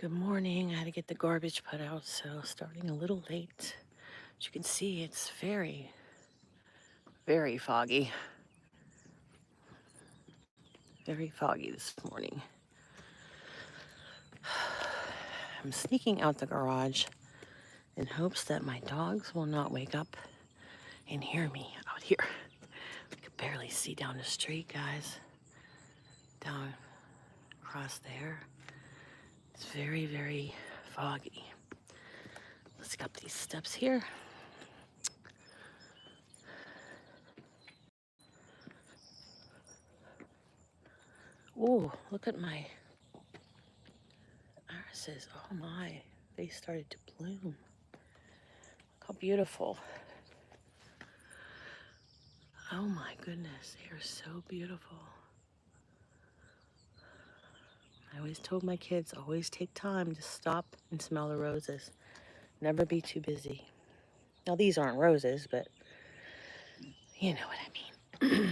Good morning. I had to get the garbage put out, so starting a little late. As you can see, it's very, very foggy. Very foggy this morning. I'm sneaking out the garage in hopes that my dogs will not wake up and hear me out here. I can barely see down the street, guys. Down across there. It's very, very foggy. Let's get up these steps here. Ooh, look at my irises. Oh my, they started to bloom. Look how beautiful. Oh my goodness, they are so beautiful. I always told my kids, always take time to stop and smell the roses. Never be too busy. Now, these aren't roses, but you know what I mean.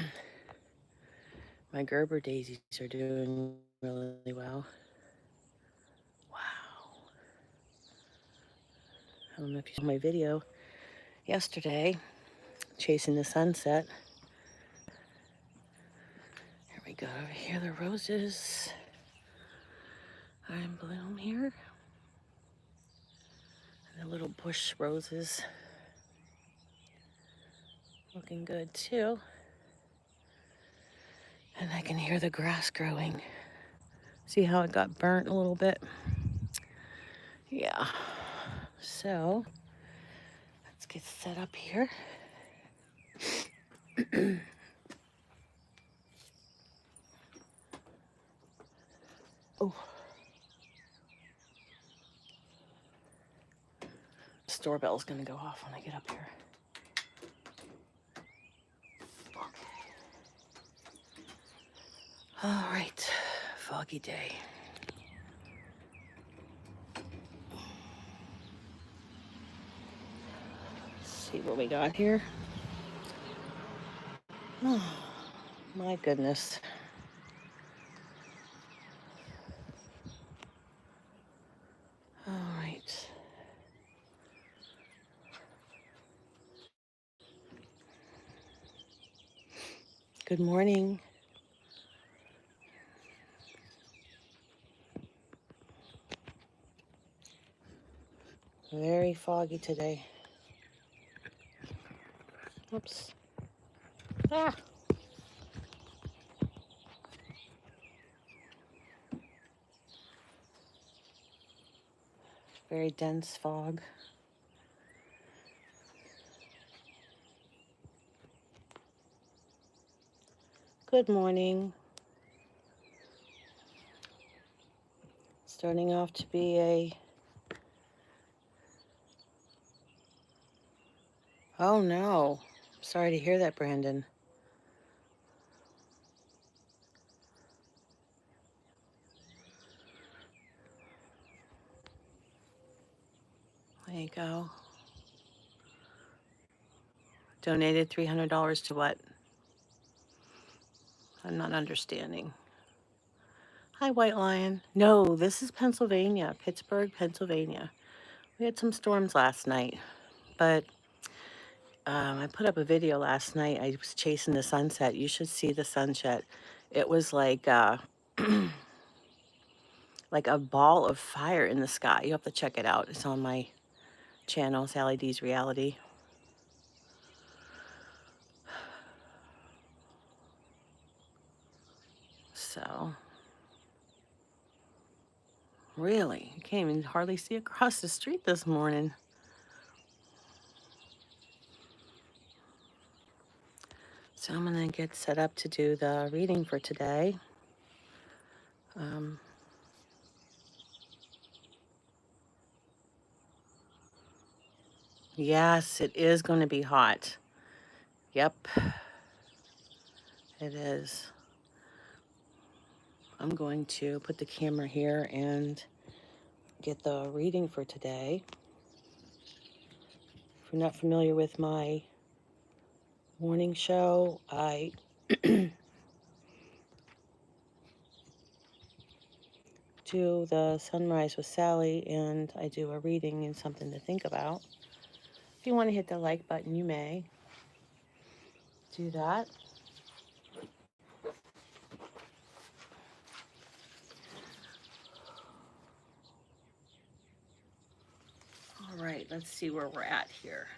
My Gerber daisies are doing really well. Wow. I don't know if you saw my video yesterday, chasing the sunset. Here we go. Over here, the roses are in bloom here. And the little bush roses looking good too. And I can hear the grass growing. See how it got burnt a little bit? Yeah. So, let's get set up here. Oh. The doorbell's gonna go off when I get up here. Okay. All right. Foggy day. Let's see what we got here. Oh, my goodness. All right. Good morning. Very foggy today. Oops. Ah. Very dense fog. Good morning. Starting off to be a... Oh no. Sorry to hear that, Brandon. There you go. Donated $300 to what? I'm not understanding. Hi, White Lion. No, this is Pennsylvania, Pittsburgh, Pennsylvania. We had some storms last night, but I put up a video last night. I was chasing the sunset. You should see the sunset. It was like like a ball of fire in the sky. You have to check it out. It's on my channel, Sally D's Reality. So, really, you can't even hardly see across the street this morning. So I'm going to get set up to do the reading for today. Yes, it is going to be hot. Yep, it is. I'm going to put the camera here and get the reading for today. If you're not familiar with my morning show, I do the Sunrise with Sally, and I do a reading and something to think about. If you want to hit the like button, you may do that. All right, let's see where we're at here.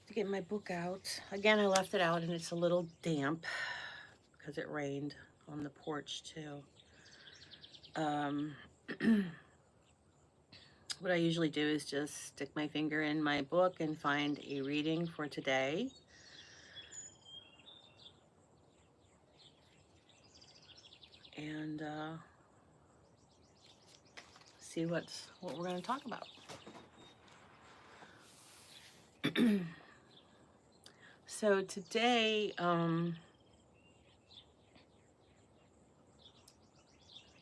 To get my book out. Again, I left it out and it's a little damp because it rained on the porch too. What I usually do is just stick my finger in my book and find a reading for today. And see what we're going to talk about. So today,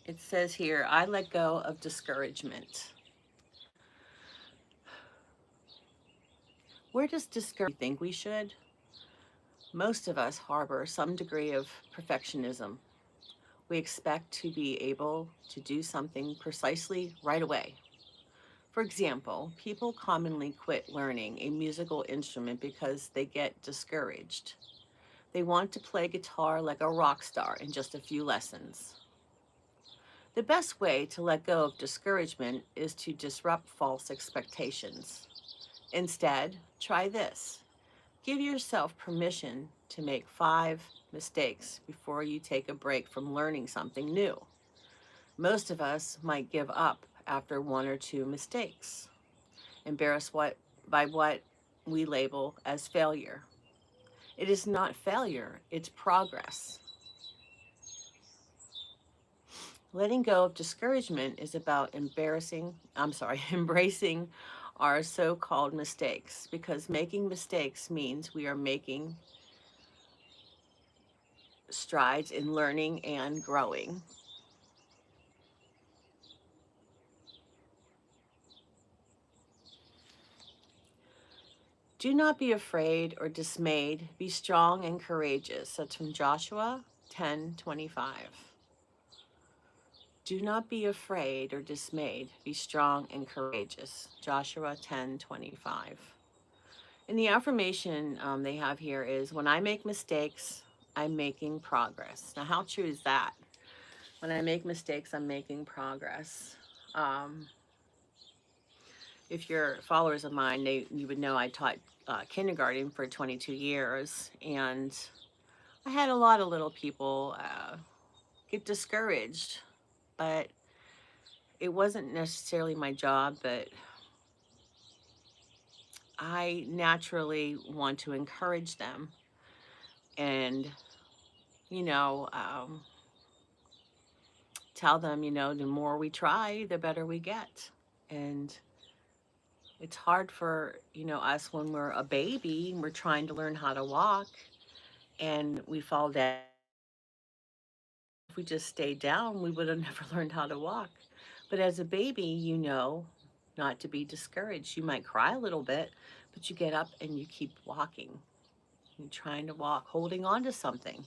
it says here, I let go of discouragement. Where does discouragement think we should? Most of us harbor some degree of perfectionism. We expect to be able to do something precisely right away. For example, people commonly quit learning a musical instrument because they get discouraged. They want to play guitar like a rock star in just a few lessons. The best way to let go of discouragement is to disrupt false expectations. Instead, try this. Give yourself permission to make 5 mistakes before you take a break from learning something new. Most of us might give up after 1 or 2 mistakes, embarrassed by what we label as failure. It is not failure, it's progress. Letting go of discouragement is about embracing our so-called mistakes, because making mistakes means we are making strides in learning and growing. Do not be afraid or dismayed. Be strong and courageous. That's from Joshua 10:25. Do not be afraid or dismayed. Be strong and courageous. Joshua 10:25. And the affirmation they have here is, when I make mistakes, I'm making progress. Now, how true is that? When I make mistakes, I'm making progress. Um, if you're followers of mine, you would know I taught kindergarten for 22 years, and I had a lot of little people get discouraged, but it wasn't necessarily my job, but I naturally want to encourage them and, you know, tell them, the more we try, the better we get. And it's hard for, us when we're a baby and we're trying to learn how to walk and we fall down. If we just stayed down, we would have never learned how to walk. But as a baby, not to be discouraged. You might cry a little bit, but you get up and you keep walking. You're trying to walk, holding on to something.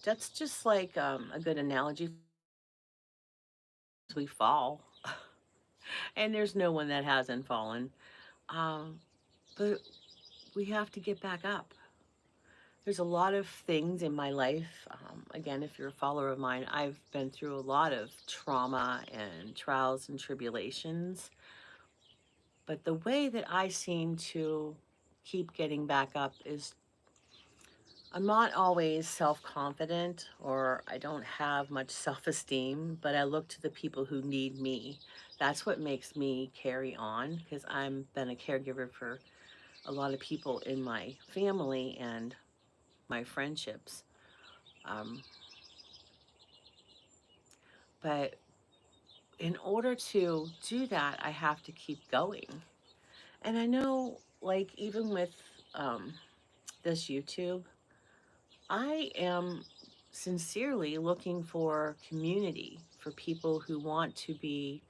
That's just like a good analogy. We fall, and there's no one that hasn't fallen. Um, but we have to get back up. There's a lot of things in my life. Again, if you're a follower of mine, I've been through a lot of trauma and trials and tribulations. But the way that I seem to keep getting back up is, I'm not always self-confident, or I don't have much self-esteem, but I look to the people who need me. That's what makes me carry on, because I've been a caregiver for a lot of people in my family and my friendships. Um, but in order to do that, I have to keep going. And I know, like, even with um, this YouTube, I am sincerely looking for community, for people who want to be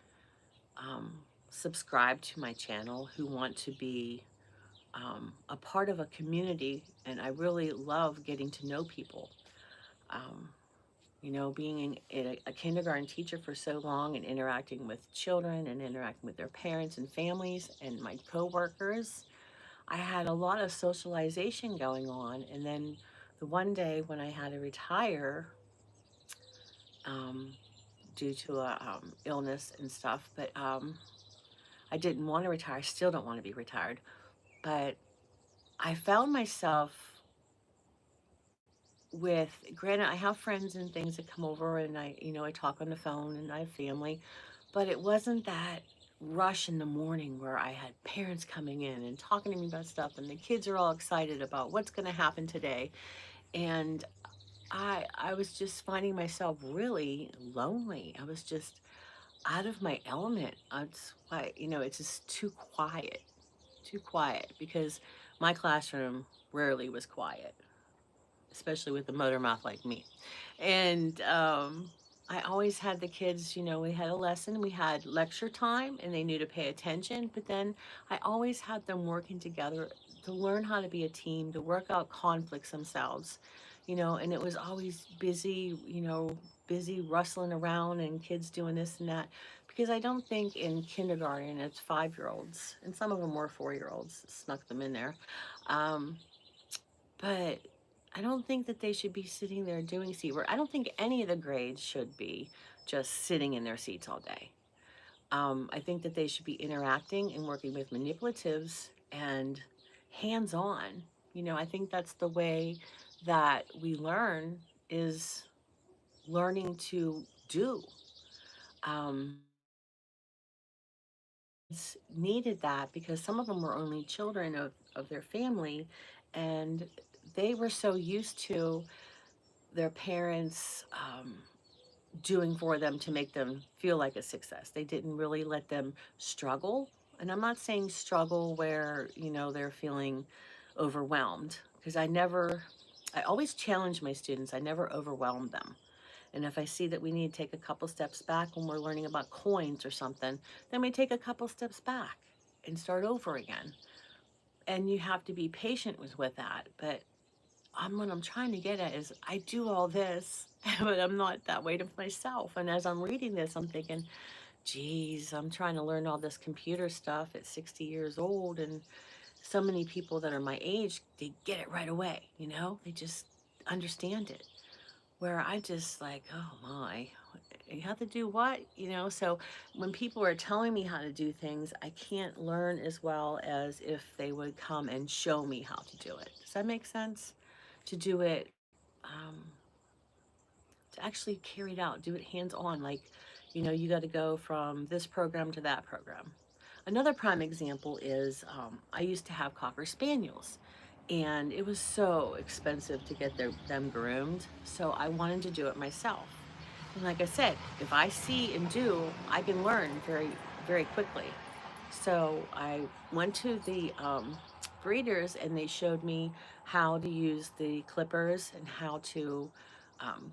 um, subscribed to my channel, who want to be a part of a community. And I really love getting to know people. Um, You know, being a kindergarten teacher for so long and interacting with children and interacting with their parents and families and my coworkers, I had a lot of socialization going on. And then the one day when I had to retire, um, due to a illness and stuff, but I didn't want to retire. I still don't want to be retired. But I found myself with, granted, I have friends and things that come over and I talk on the phone and I have family, but it wasn't that rush in the morning where I had parents coming in and talking to me about stuff and the kids are all excited about what's going to happen today. And I was just finding myself really lonely. I was just out of my element. It's why, it's just too quiet because my classroom rarely was quiet, especially with a motor mouth like me. And I always had the kids, we had a lesson, we had lecture time, and they knew to pay attention. But then I always had them working together to learn how to be a team, to work out conflicts themselves, and it was always busy, busy rustling around and kids doing this and that. Because I don't think in kindergarten it's 5-year-olds, and some of them were 4-year-olds, snuck them in there. Um, but I don't think that they should be sitting there doing seat work. I don't think any of the grades should be just sitting in their seats all day. I think that they should be interacting and working with manipulatives and hands on. I think that's the way that we learn, is learning to do. Um, Needed that because some of them were only children of their family, and they were so used to their parents doing for them to make them feel like a success. They didn't really let them struggle. And I'm not saying struggle where, they're feeling overwhelmed, because I always challenge my students. I never overwhelm them. And if I see that we need to take a couple steps back when we're learning about coins or something, then we take a couple steps back and start over again. And you have to be patient with that. But what I'm trying to get at is I do all this, but I'm not that way to myself. And as I'm reading this, I'm thinking, geez, I'm trying to learn all this computer stuff at 60 years old. And so many people that are my age, they get it right away, they just understand it. Where I just like, oh my, you have to do what? So when people are telling me how to do things, I can't learn as well as if they would come and show me how to do it. Does that make sense? To do it, um, to actually carry it out, do it hands on. Like, you got to go from this program to that program. Another prime example is I used to have Cocker Spaniels, and it was so expensive to get them groomed. So I wanted to do it myself. And like I said, if I see and do, I can learn very, very quickly. So I went to the breeders, and they showed me how to use the clippers and how to um,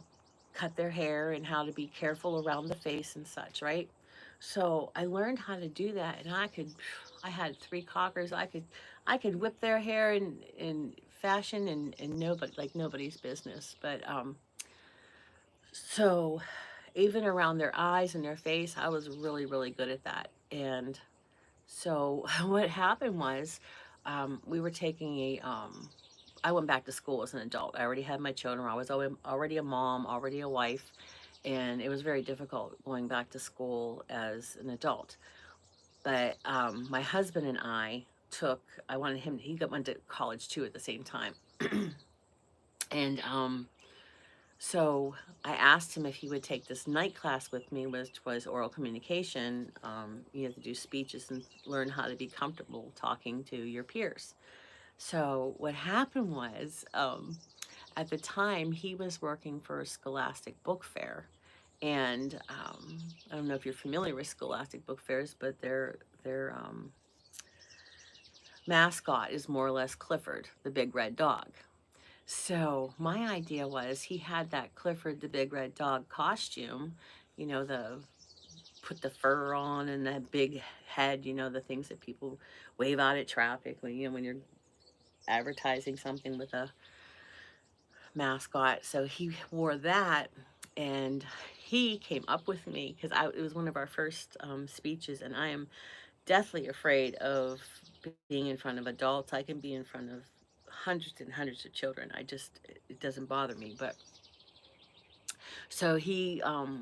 cut their hair and how to be careful around the face and such, right? So I learned how to do that, and I had 3 cockers. I could whip their hair in fashion, and nobody's business. But so even around their eyes and their face, I was really, really good at that. And so what happened was, we were taking I went back to school as an adult. I already had my children. I was already a mom, already a wife, and it was very difficult going back to school as an adult. But my husband and I wanted him, went to college too at the same time. And so I asked him if he would take this night class with me, which was oral communication. You have to do speeches and learn how to be comfortable talking to your peers. So what happened was, at the time, he was working for a Scholastic Book Fair, and I don't know if you're familiar with Scholastic Book Fairs, but their mascot is more or less Clifford, the big red dog. So my idea was he had that Clifford the big red dog costume, the put the fur on and that big head, the things that people wave out at traffic when you're advertising something with a mascot. So he wore that, And he came up with me because it was one of our first speeches, and I am deathly afraid of being in front of adults. I can be in front of hundreds and hundreds of children. It doesn't bother me. But so he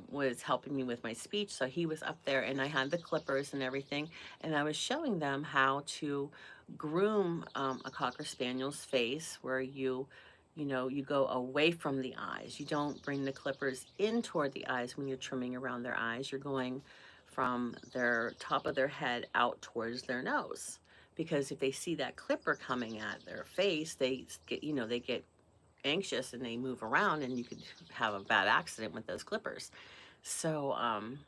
was helping me with my speech. So he was up there, and I had the clippers and everything, and I was showing them how to groom a Cocker Spaniel's face, where you go away from the eyes. You don't bring the clippers in toward the eyes when you're trimming around their eyes. You're going from their top of their head out towards their nose. Because if they see that clipper coming at their face, they get anxious and they move around, and you could have a bad accident with those clippers. So I'm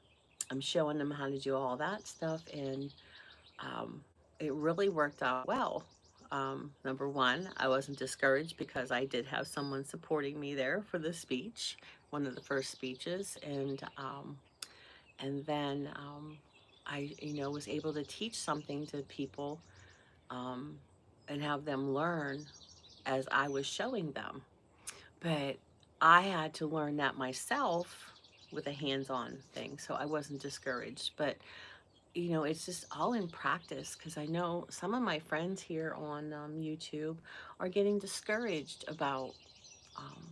showing them how to do all that stuff, and um, it really worked out well. Number one, I wasn't discouraged because I did have someone supporting me there for the speech, one of the first speeches, and then I was able to teach something to people, um, and have them learn as I was showing them. But I had to learn that myself with a hands-on thing, so I wasn't discouraged. But it's just all in practice, because I know some of my friends here on YouTube are getting discouraged about um,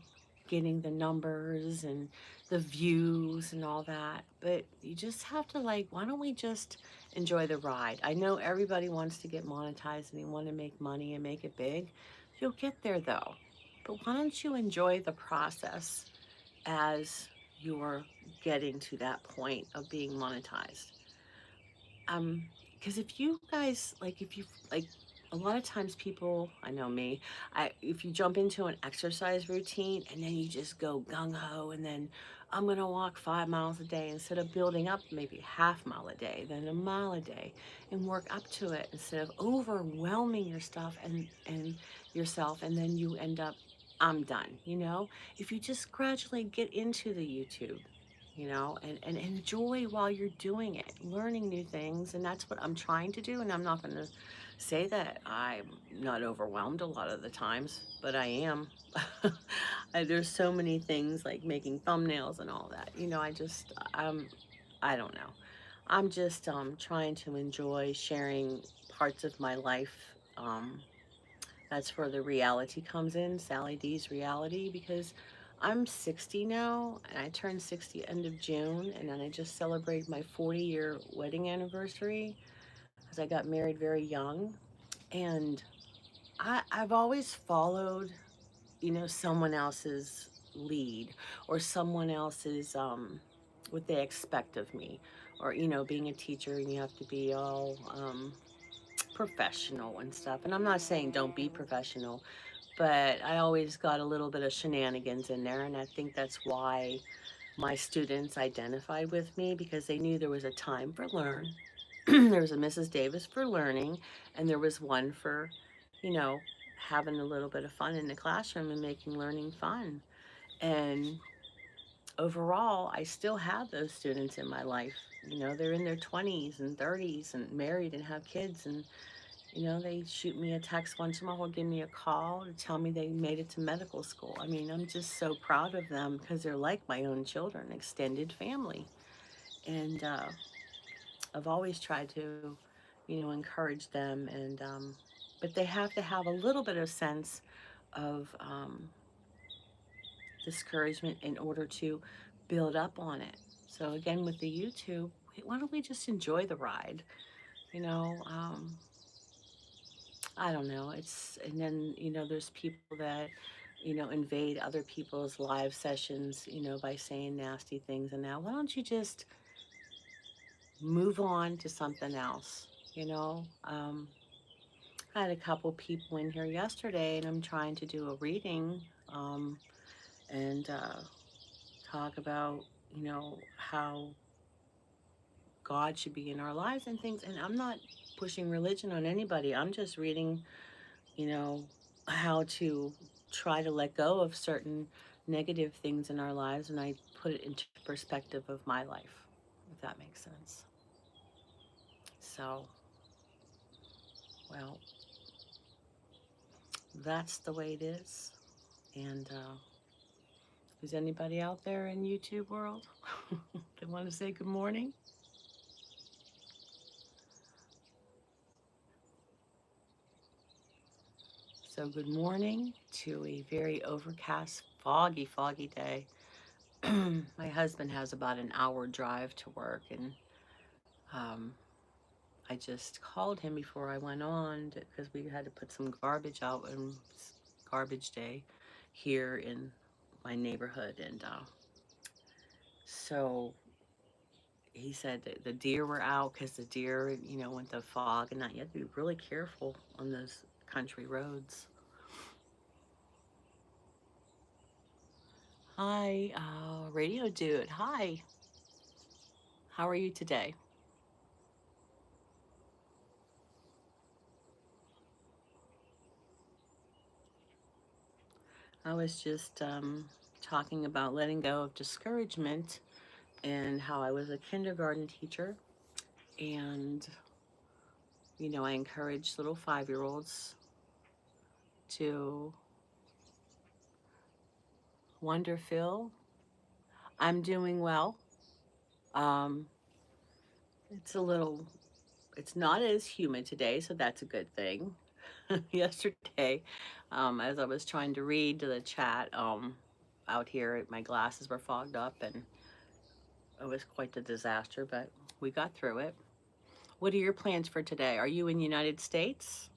getting the numbers and the views and all that. But you just have to, like, why don't we just enjoy the ride? I know everybody wants to get monetized and they want to make money and make it big. You'll get there though. But why don't you enjoy the process as you're getting to that point of being monetized? um because if you guys like if you like a lot of times people, I know me, if you jump into an exercise routine and then you just go gung-ho, and then I'm gonna walk 5 miles a day instead of building up maybe half mile a day, then a mile a day, and work up to it instead of overwhelming your stuff and yourself, and then you end up, I'm done. If you just gradually get into the YouTube, and enjoy while you're doing it, learning new things. And that's what I'm trying to do. And I'm not going to say that I'm not overwhelmed a lot of the times, but I am. There's so many things like making thumbnails and all that. I don't know. I'm just trying to enjoy sharing parts of my life. That's where the reality comes in, Sally D's reality, because I'm 60 now, and I turned 60 end of June, and then I just celebrated my 40-year wedding anniversary because I got married very young. And I've always followed, someone else's lead, or someone else's, what they expect of me. Or, being a teacher, and you have to be all professional and stuff. And I'm not saying don't be professional, but I always got a little bit of shenanigans in there, and I think that's why my students identified with me, because they knew there was a time for learn. There was a Mrs. Davis for learning, and there was one for, you know, having a little bit of fun in the classroom and making learning fun. And overall, I still have those students in my life. They're in their 20s and 30s and married and have kids, and they shoot me a text once in a while, give me a call to tell me they made it to medical school. I mean, I'm just so proud of them because they're like my own children, extended family. And I've always tried to, encourage them. But they have to have a little bit of sense of discouragement in order to build up on it. So again, with the YouTube, why don't we just enjoy the ride? You know, um, I don't know. And then, there's people that, invade other people's live sessions, by saying nasty things. And now, why don't you just move on to something else? You know, um, I had a couple people in here yesterday, and I'm trying to do a reading, and talk about, how God should be in our lives and things. And I'm not pushing religion on anybody. I'm just reading, you know, how to try to let go of certain negative things in our lives, and I put it into perspective of my life, if that makes sense. So, well, that's the way it is. And Is anybody out there in YouTube world? They want to say good morning? So good morning to a very overcast, foggy day. My husband has about an hour drive to work, and um, I just called him before I went on because we had to put some garbage out, and it's garbage day here in my neighborhood, and so he said that the deer were out because the deer, went the fog and that. You have to be really careful on those country roads. Hi, radio dude. Hi, how are you today? I was just talking about letting go of discouragement and how I was a kindergarten teacher. And, I encourage little 5-year-olds to wonder, Phil, I'm doing well. Um, it's a little, it's not as humid today, so that's a good thing. Yesterday, as I was trying to read the chat out here, my glasses were fogged up and it was quite the disaster, but we got through it. What are your plans for today? Are you in the United States?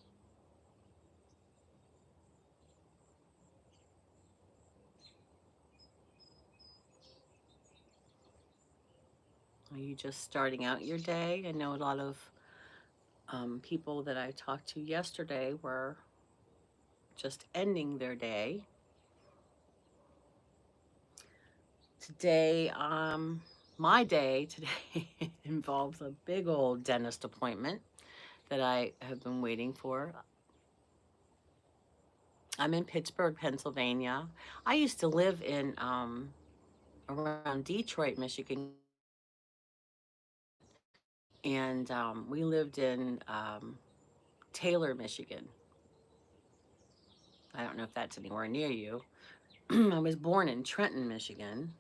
Are you just starting out your day? I know a lot of people that I talked to yesterday were just ending their day. Today, my day today involves a big old dentist appointment that I have been waiting for. I'm in Pittsburgh, Pennsylvania. I used to live in around Detroit, Michigan, and we lived in Taylor, Michigan. I don't know if that's anywhere near you. I was born in Trenton, Michigan.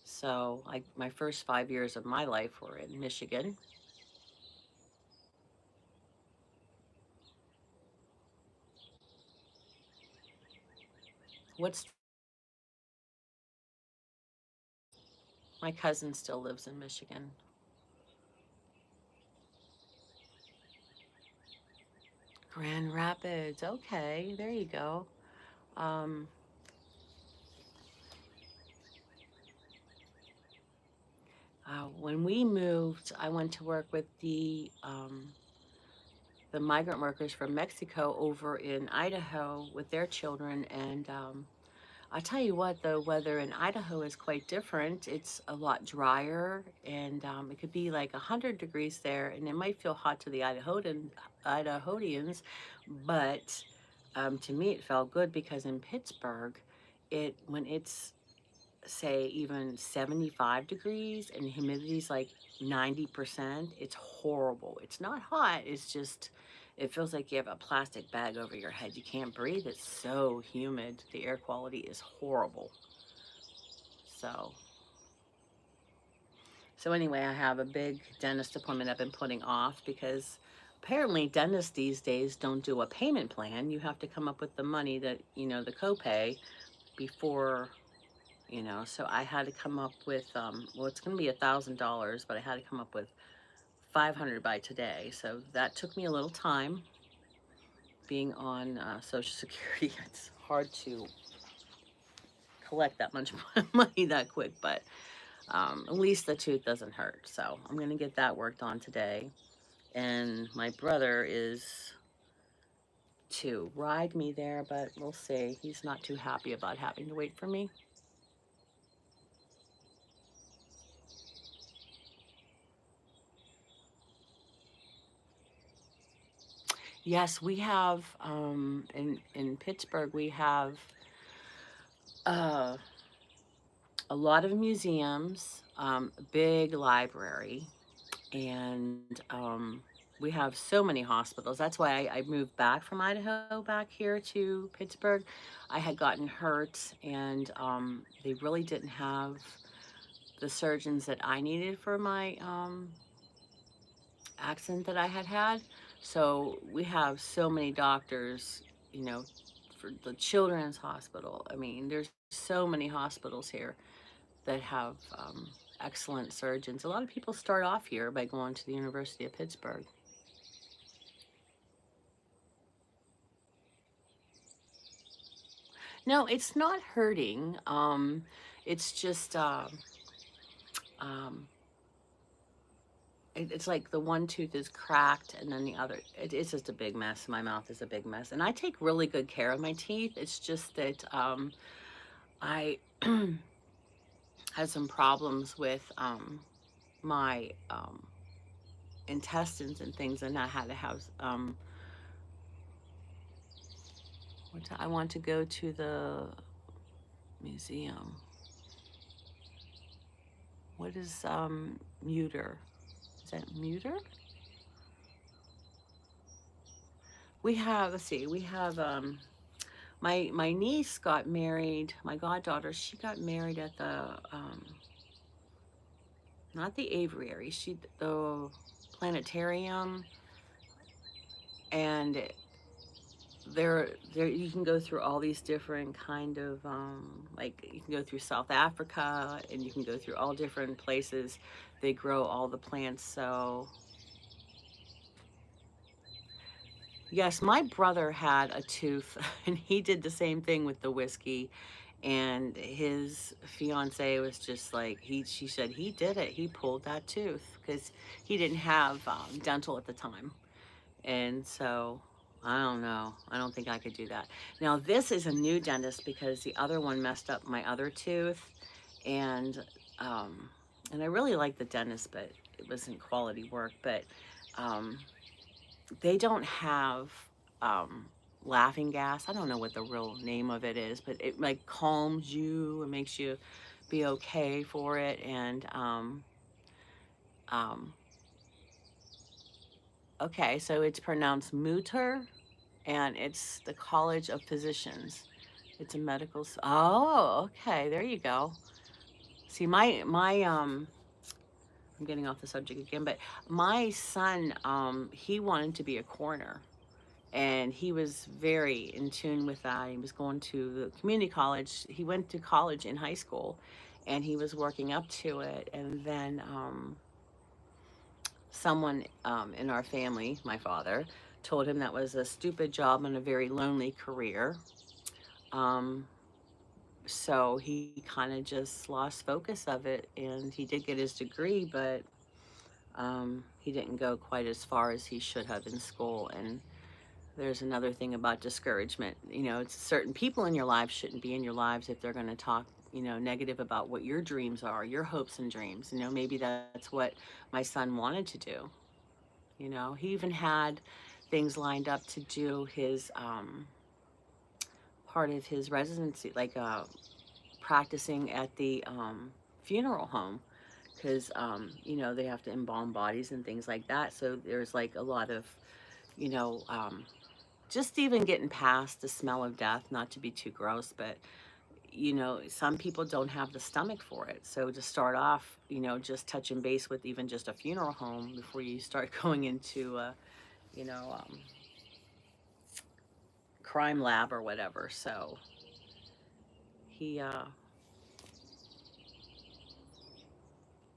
So my first 5 years of my life were in Michigan. What's My cousin still lives in Michigan. Grand Rapids. Okay, there you go. Um, when we moved, I went to work with the migrant workers from Mexico over in Idaho with their children, and I'll tell you what, the weather in Idaho is quite different. It's a lot drier, and it could be like 100 degrees there, and it might feel hot to the Idahoans, but to me it felt good because in Pittsburgh, when it's say even 75 degrees and humidity's like 90%, it's horrible. It's not hot, it's just, it feels like you have a plastic bag over your head. You can't breathe. It's so humid. The air quality is horrible. So, so anyway, I have a big dentist appointment I've been putting off because apparently dentists these days don't do a payment plan. You have to come up with the money that, the copay before. So I had to come up with, well, it's going to be $1,000, but I had to come up with 500 by today. So that took me a little time. Being on Social Security, it's hard to collect that much money that quick, but at least the tooth doesn't hurt. So I'm going to get that worked on today. And my brother is to ride me there, but we'll see. He's not too happy about having to wait for me. Yes, we have in Pittsburgh. We have uh, a lot of museums, big library, and we have so many hospitals. That's why I moved back from Idaho back here to Pittsburgh. I had gotten hurt, and they really didn't have the surgeons that I needed for my accident that I had had. So we have so many doctors, you know, for the children's hospital. I mean, there's so many hospitals here that have excellent surgeons. A lot of people start off here by going to the University of Pittsburgh. No, it's not hurting. It's just um, it's like the one tooth is cracked, and then the other. It's just a big mess. My mouth is a big mess, and I take really good care of my teeth. It's just that I had some problems with my intestines and things, and I had to have I want to go to the museum. What is Muter? Is that Muter? We have, let's see, we have my niece got married, my goddaughter, she got married at the not the aviary, the planetarium, and there you can go through all these different kind of like you can go through South Africa, and you can go through all different places. They grow all the plants. So yes, my brother had a tooth and he did the same thing with the whiskey, and his fiance was just like, she said he did it, he pulled that tooth because he didn't have dental at the time. And so I don't know. I don't think I could do that. Now this is a new dentist because the other one messed up my other tooth, and um, and I really like the dentist, but it wasn't quality work. But um, they don't have um, laughing gas. I don't know what the real name of it is, but it like calms you and makes you be okay for it. And um, okay, so it's pronounced Mutter, and it's the College of Physicians. It's a medical. Oh, okay. There you go. See, I'm getting off the subject again, but my son, he wanted to be a coroner, and he was very in tune with that. He was going to the community college. He went to college in high school, and he was working up to it. And then someone in our family, my father, told him that was a stupid job and a very lonely career. Um, so he kind of just lost focus of it, and he did get his degree, but he didn't go quite as far as he should have in school. And there's another thing about discouragement. You know, it's certain people in your life shouldn't be in your lives if they're going to talk, you know, negative about what your dreams are, your hopes and dreams. You know, maybe that's what my son wanted to do. You know, he even had things lined up to do his part of his residency, like practicing at the funeral home, because you know, they have to embalm bodies and things like that. So there's like a lot of, you know, just even getting past the smell of death, not to be too gross, but you know, some people don't have the stomach for it. So to start off, you know, just touching base with even just a funeral home before you start going into you know, crime lab or whatever. So he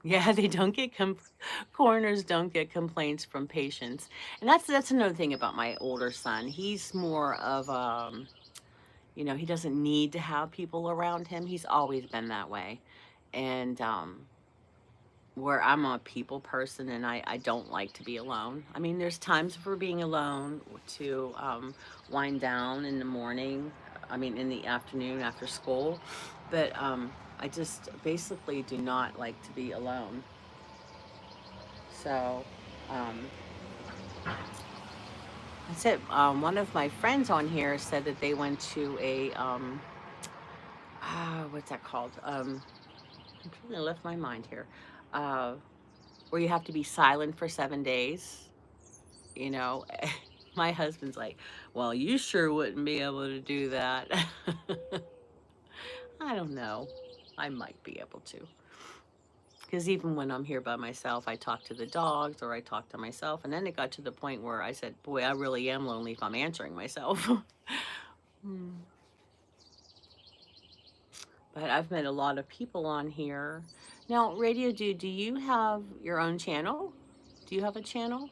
yeah, they don't get coroners don't get complaints from patients. And that's another thing about my older son. He's more of you know, he doesn't need to have people around him. He's always been that way. And where I'm a people person, and I don't like to be alone. I mean, there's times for being alone to wind down in the morning, I mean, in the afternoon after school. But I just basically do not like to be alone. So um, that's it. One of my friends on here said that they went to a, what's that called? Completely left my mind here. Uh, where you have to be silent for 7 days. you know. My husband's like, well, you sure wouldn't be able to do that. I don't know. I might be able to. Because even when I'm here by myself, I talk to the dogs or I talk to myself. And then it got to the point where I said, boy, I really am lonely if I'm answering myself. Hmm. But I've met a lot of people on here. Now, Radio Dude, do you have your own channel? Do you have a channel?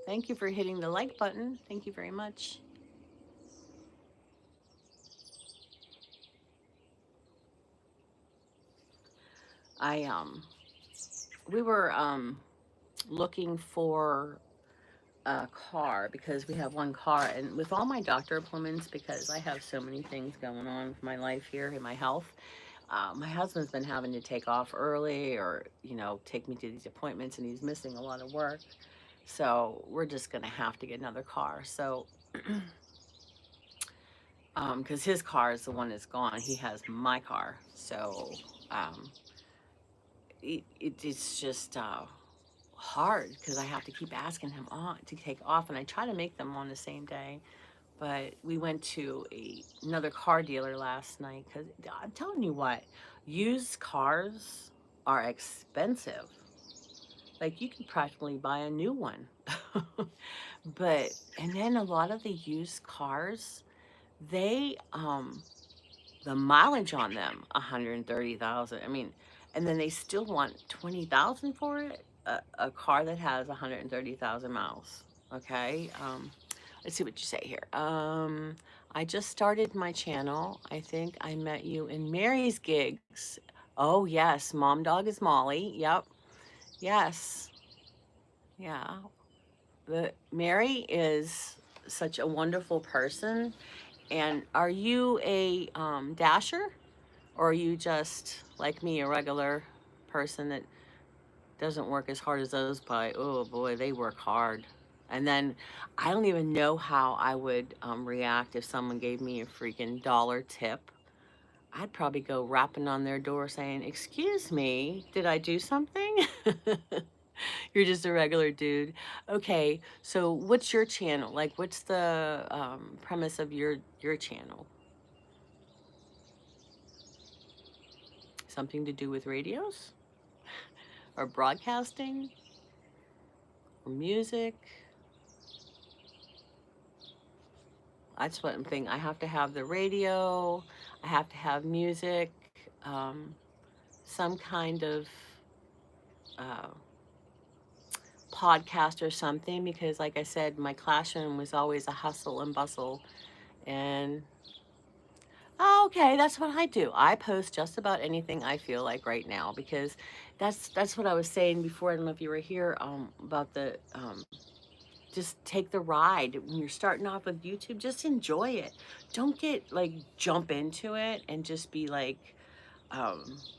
Thank you for hitting the like button. Thank you very much. I we were looking for a car because we have one car, and with all my doctor appointments, because I have so many things going on with my life here and my health, my husband's been having to take off early or take me to these appointments, and he's missing a lot of work. So we're just gonna have to get another car. So because his car is the one that's gone, he has my car. So um, it's just hard because I have to keep asking him on to take off, and I try to make them on the same day. But we went to another car dealer last night because I'm telling you what, used cars are expensive. Like you could practically buy a new one. And then a lot of the used cars, they the mileage on them 130,000. I mean, and then they still want 20,000 for it. A car that has 130,000 miles. Okay. Let's see what you say here. I just started my channel. I think I met you in Mary's gigs. Oh yes, Mom Dog is Molly. Yep. Yes. Yeah. The Mary is such a wonderful person. And are you a dasher? Or are you just like me, a regular person that doesn't work as hard as those? But oh boy, they work hard. And then I don't even know how I would react if someone gave me a freaking dollar tip. I'd probably go rapping on their door saying, "Excuse me, did I do something?" You're just a regular dude. Okay, so what's your channel? Like, what's the premise of your channel? Something to do with radios or broadcasting or music? That's what I'm thinking. I have to have the radio. I have to have music, um, some kind of uh, podcast or something, because like I said, my classroom was always a hustle and bustle. And oh, okay, that's what I do. I post just about anything I feel like right now, because that's what I was saying before. I don't know if you were here, about the just take the ride. When you're starting off with YouTube, just enjoy it. Don't get like jump into it and just be like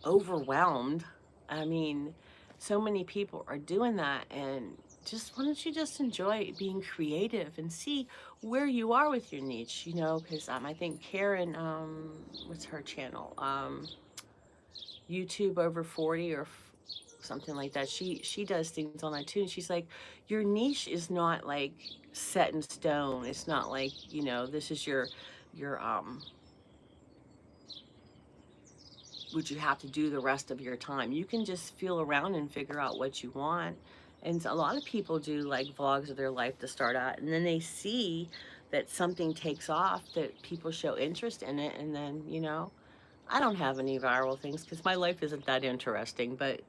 overwhelmed. I mean, so many people are doing that, and just why don't you just enjoy being creative and see where you are with your niche, because I think Karen, what's her channel? YouTube over 40 or something like that. She does things on that too. And she's like, your niche is not like set in stone. It's not like, this is your what you have to do the rest of your time. You can just feel around and figure out what you want. And a lot of people do like vlogs of their life to start out, and then they see that something takes off, that people show interest in it, and then, I don't have any viral things because my life isn't that interesting, but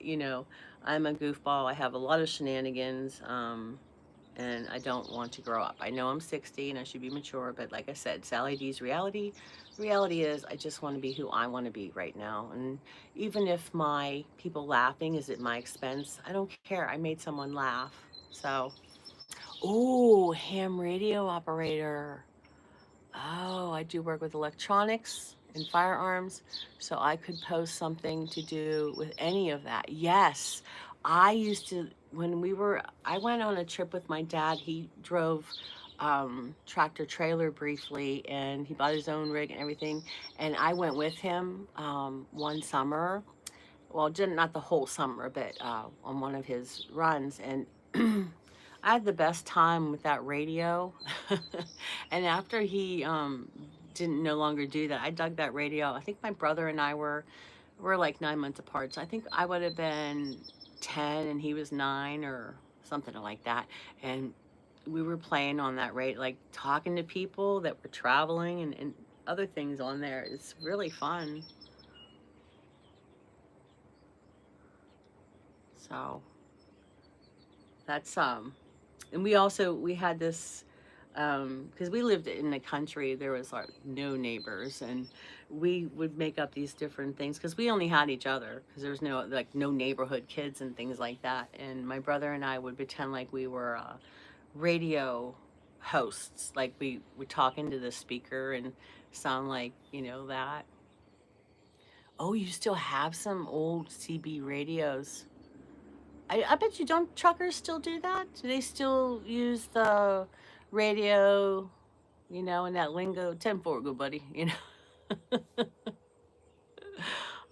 I'm a goofball. I have a lot of shenanigans, and I don't want to grow up. I know I'm 60 and I should be mature, but like I said, Sally D's reality. Reality is I just want to be who I want to be right now. And even if my people laughing is at my expense, I don't care. I made someone laugh. So, oh, ham radio operator. Oh, I do work with electronics and firearms, so I could post something to do with any of that. Yes, I used to, I went on a trip with my dad. He drove tractor trailer briefly, and he bought his own rig and everything. And I went with him one summer, well, not the whole summer, but on one of his runs, and I had the best time with that radio. And after he didn't no longer do that, I dug that radio. I think my brother and I were like 9 months apart, so I think I would have been 10 and he was 9 or something like that. And we were playing on that radio, like talking to people that were traveling and other things on there. It's really fun. So that's and we had this because we lived in the country. There was like no neighbors, and we would make up these different things because we only had each other, because there was no, like, no neighborhood kids and things like that. And my brother and I would pretend like we were radio hosts, like we would talk into the speaker and sound like, that. Oh, you still have some old CB radios. I bet you, don't truckers still do that? Do they still use the radio, in that lingo? 10-4, good buddy,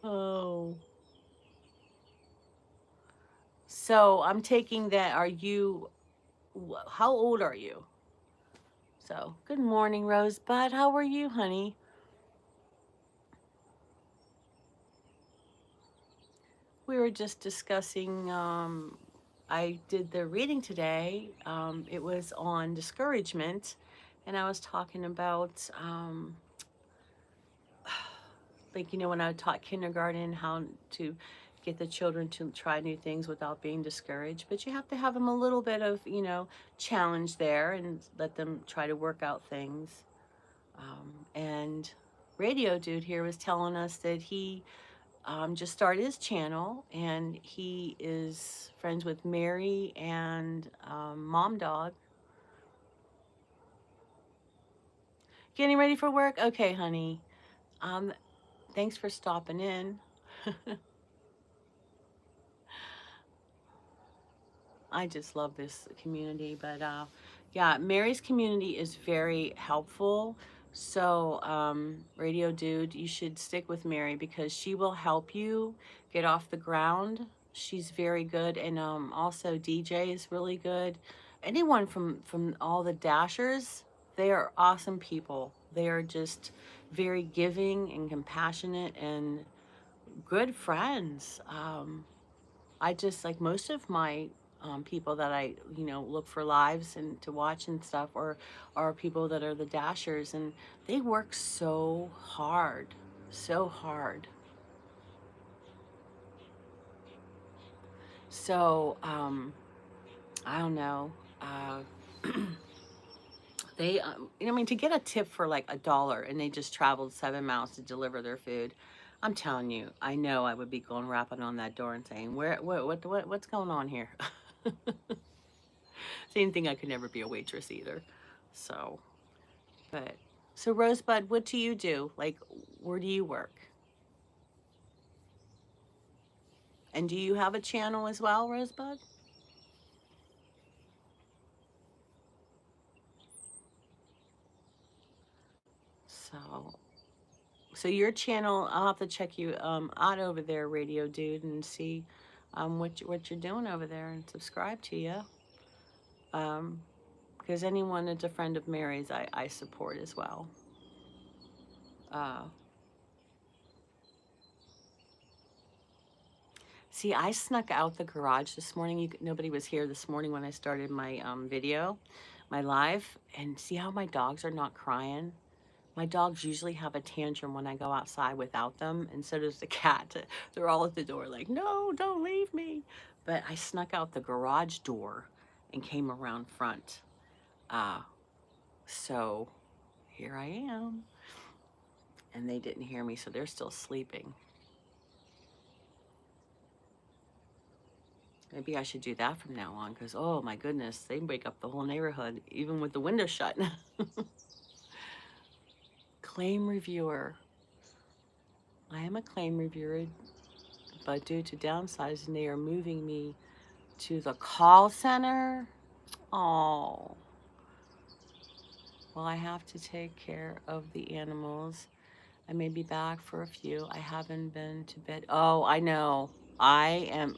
Oh. So I'm taking that. How old are you? So, good morning, Rosebud. How are you, honey? We were just discussing, I did the reading today. It was on discouragement, and I was talking about, like, when I taught kindergarten, how to get the children to try new things without being discouraged. But you have to have them a little bit of, challenge there and let them try to work out things. And Radio Dude here was telling us that he just started his channel, and he is friends with Mary and Mom Dog. Getting ready for work? Okay, honey. Thanks for stopping in. I just love this community. But yeah, Mary's community is very helpful. So, Radio Dude, you should stick with Mary because she will help you get off the ground. She's very good. And also, DJ is really good. Anyone from all the Dashers, they are awesome people. They are just very giving and compassionate and good friends. I just, like, most of my people that I, look for lives and to watch and stuff, or are people that are the Dashers, and they work so hard, so hard. So, I don't know. They, I mean, to get a tip for like $1 and they just traveled 7 miles to deliver their food, I'm telling you, I know I would be going rapping on that door and saying, what's going on here? Same thing, I could never be a waitress either. So, but, so Rosebud, what do you do? Like, where do you work? And do you have a channel as well, Rosebud? So, so your channel, I'll have to check you out over there, Radio Dude, and see what you're doing over there and subscribe to you. Because anyone that's a friend of Mary's, I support as well. Uh, See, I snuck out the garage this morning. Nobody was here this morning when I started my video, my live. And see how my dogs are not crying? My dogs usually have a tantrum when I go outside without them, and so does the cat. They're all at the door like, no, don't leave me. But I snuck out the garage door and came around front. So here I am. And they didn't hear me, so they're still sleeping. Maybe I should do that from now on, because, oh my goodness, they wake up the whole neighborhood, even with the window shut. Claim reviewer. I am a claim reviewer, but due to downsizing, they are moving me to the call center. Oh. Well, I have to take care of the animals. I may be back for a few. I haven't been to bed. Oh, I know. I am.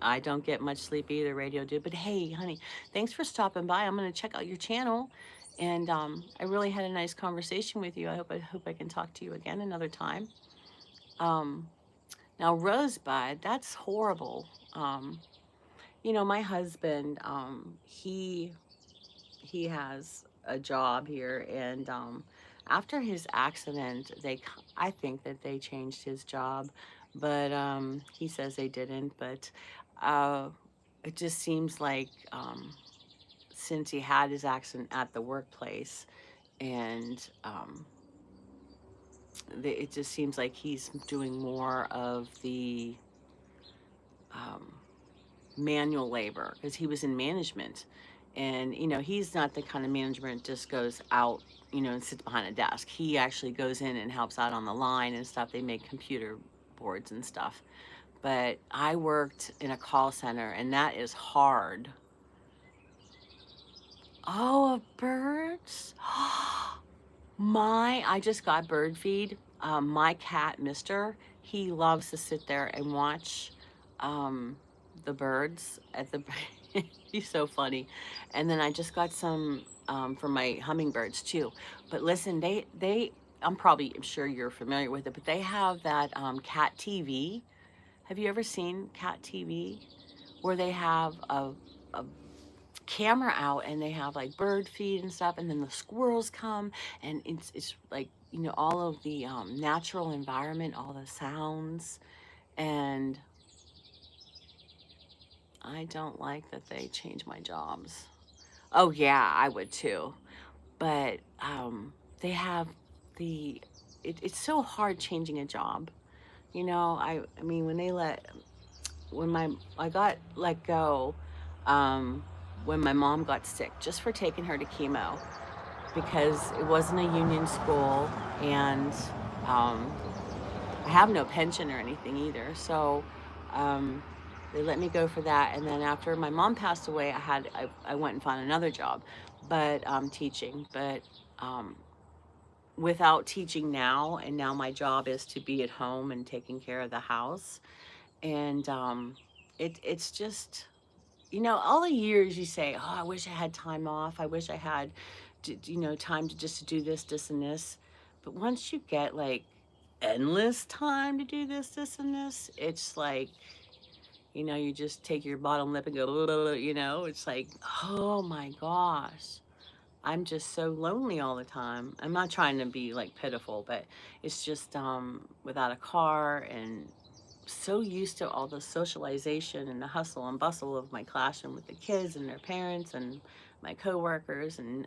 I don't get much sleep either, radio dude. But hey, honey, thanks for stopping by. I'm gonna check out your channel, and I really had a nice conversation with you. I hope I can talk to you again another time. Um, Now, Rosebud, that's horrible. My husband, he has a job here, and after his accident, I think that they changed his job, but he says they didn't. But uh, it just seems like since he had his accident at the workplace, and it just seems like he's doing more of the um, manual labor because he was in management. And, he's not the kind of management just goes out, and sits behind a desk. He actually goes in and helps out on the line and stuff. They make computer boards and stuff. But I worked in a call center, and that is hard. Oh, birds. I just got bird feed. My cat, Mister, he loves to sit there and watch um, the birds at the. He's so funny. And then I just got some for my hummingbirds too. But listen, I'm sure you're familiar with it, but they have that cat TV. Have you ever seen cat TV? Where they have a camera out and they have like bird feed and stuff, and then the squirrels come, and it's like, all of the natural environment, all the sounds. And I don't like that they change my jobs. Oh yeah, I would too. But they have the it's so hard changing a job. I mean, when my I got let go when my mom got sick just for taking her to chemo, because it wasn't a union school, and um, I have no pension or anything either. So um, they let me go for that. And then after my mom passed away, I went and found another job, but teaching. But um, without teaching now, and now my job is to be at home and taking care of the house. And it's just, all the years you say, oh, I wish I had time off. I wish I had, time to just to do this, and this. But once you get like endless time to do this, and this, it's like, you just take your bottom lip and go, it's like, oh my gosh. I'm just so lonely all the time. I'm not trying to be like pitiful, but it's just without a car, and so used to all the socialization and the hustle and bustle of my classroom with the kids and their parents and my coworkers, and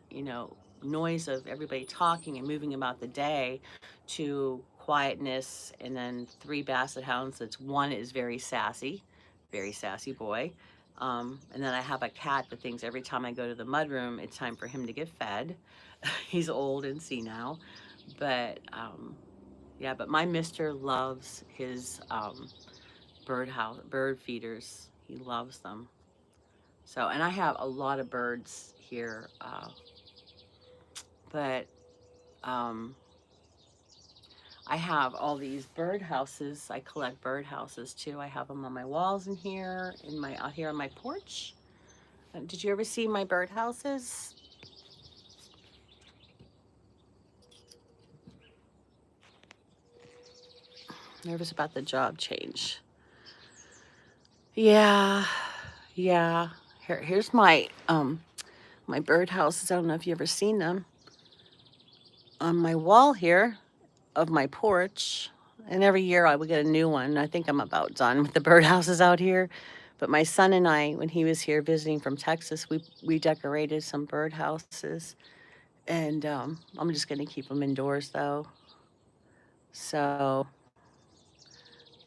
noise of everybody talking and moving about the day, to quietness. And then three basset hounds. That's one is very sassy boy. And then I have a cat that thinks every time I go to the mudroom, it's time for him to get fed. He's old and senile, but yeah. But my Mister loves his bird feeders. He loves them. So, and I have a lot of birds here, but um, I have all these bird houses. I collect bird houses too. I have them on my walls in here, out here on my porch. Did you ever see my bird houses? Nervous about the job change. Yeah, yeah. Here's my bird houses. I don't know if you ever seen them on my wall here of my porch. And every year I would get a new one. I think I'm about done with the birdhouses out here. But my son and I, when he was here visiting from Texas, we decorated some birdhouses. And I'm just going to keep them indoors though. So,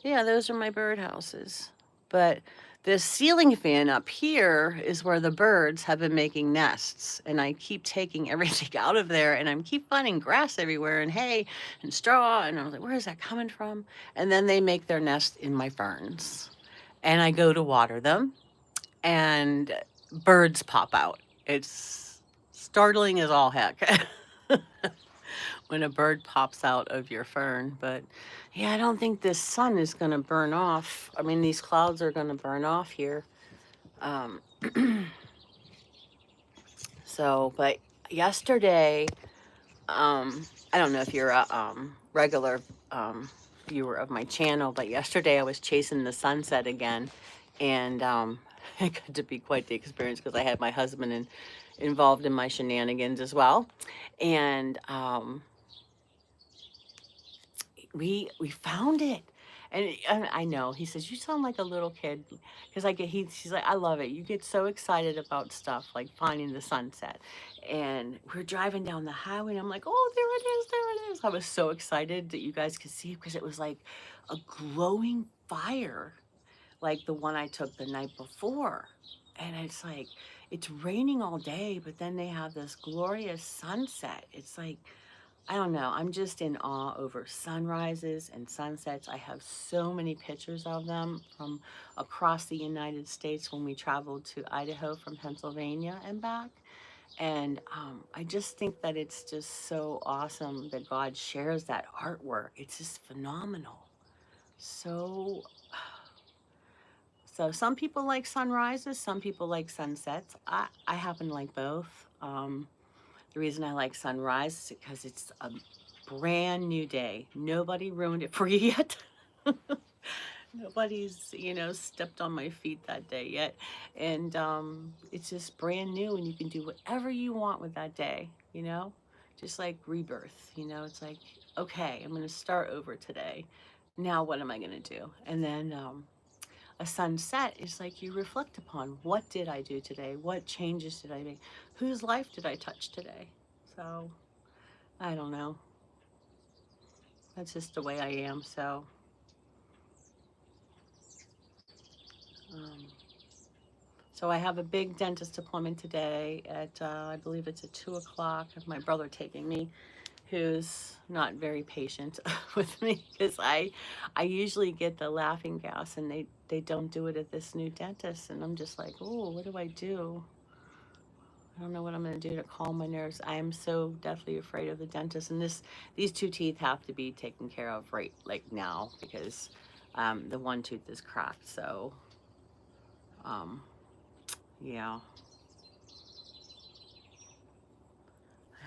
yeah, those are my birdhouses. But the ceiling fan up here is where the birds have been making nests. And I keep taking everything out of there, and I keep finding grass everywhere and hay and straw. And I was like, where is that coming from? And then they make their nest in my ferns. And I go to water them, and birds pop out. It's startling as all heck. when a bird pops out of your fern. But yeah, I don't think this sun is going to burn off. I mean, these clouds are going to burn off here. Um, but yesterday, I don't know if you're a regular viewer of my channel, but yesterday I was chasing the sunset again, and it got to be quite the experience because I had my husband involved in my shenanigans as well, and we found it. And I know he says you sound like a little kid because she's like, I love it, you get so excited about stuff like finding the sunset. And we're driving down the highway and I'm like, oh, there it is, there it is. I was so excited that you guys could see it because it was like a glowing fire like the one I took the night before. And it's like it's raining all day, but then they have this glorious sunset. It's like, I don't know. I'm just in awe over sunrises and sunsets. I have so many pictures of them from across the United States when we traveled to Idaho from Pennsylvania and back. And I just think that it's just so awesome that God shares that artwork. It's just phenomenal. So, so some people like sunrises, some people like sunsets. I happen to like both. The reason I like sunrise is because it's a brand new day. Nobody ruined it for you yet. Nobody's, stepped on my feet that day yet. And it's just brand new and you can do whatever you want with that day, just like rebirth, it's like, okay, I'm going to start over today. Now, what am I going to do? And then a sunset is like you reflect upon what did I do today? What changes did I make? Whose life did I touch today? So I don't know. That's just the way I am. Um, so I have a big dentist appointment today at I believe it's at 2 o'clock. I have my brother taking me, who's not very patient with me because I usually get the laughing gas and they don't do it at this new dentist, and I'm just like, oh, what do I do? I don't know what I'm going to do to calm my nerves. I am so deathly afraid of the dentist, and these two teeth have to be taken care of right like now because the one tooth is cracked. So um, yeah,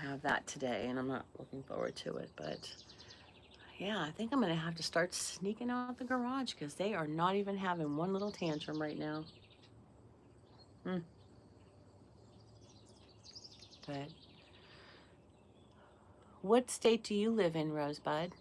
I have that today, and I'm not looking forward to it. But yeah, I think I'm going to have to start sneaking out the garage because they are not even having one little tantrum right now. But what state do you live in, Rosebud?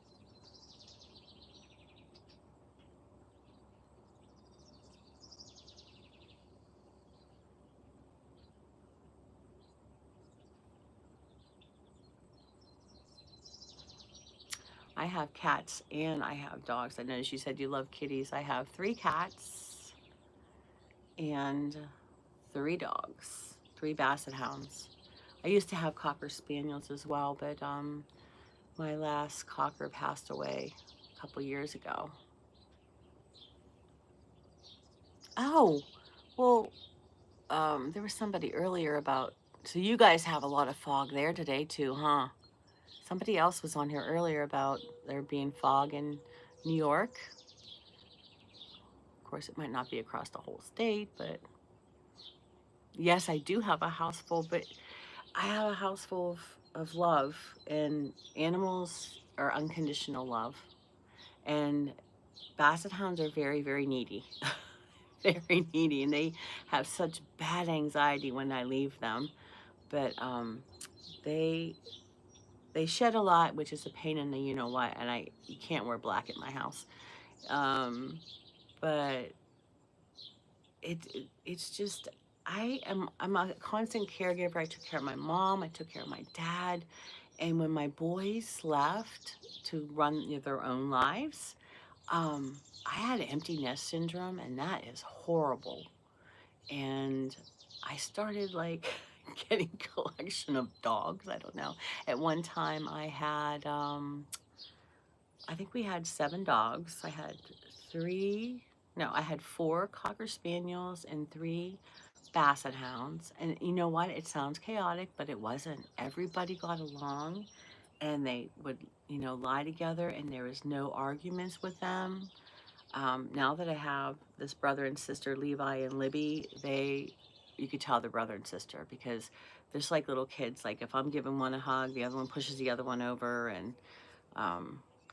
I have cats and I have dogs. I noticed you said you love kitties. I have 3 cats and 3 dogs, 3 basset hounds. I used to have cocker spaniels as well, but my last cocker passed away a couple years ago. Oh, well, there was somebody earlier about, so you guys have a lot of fog there today too, huh? Somebody else was on here earlier about there being fog in New York. Of course, it might not be across the whole state, but yes, I do have a house full, but I have a house full of love, and animals are unconditional love. And basset hounds are very, very needy. Very needy, and they have such bad anxiety when I leave them. But they they shed a lot, which is a pain in the you know what, and you can't wear black at my house. Um, but it's just I'm a constant caregiver. I took care of my mom, I took care of my dad, and when my boys left to run their own lives, I had empty nest syndrome, and that is horrible. And I started like getting collection of dogs. I don't know. At one time, I think we had 7 dogs. I had three. No, I had 4 cocker spaniels and 3 basset hounds. And you know what? It sounds chaotic, but it wasn't. Everybody got along, and they would, lie together, and there was no arguments with them. Now that I have this brother and sister, Levi and Libby, you could tell they're brother and sister because they're just like little kids. Like if I'm giving one a hug, the other one pushes the other one over. And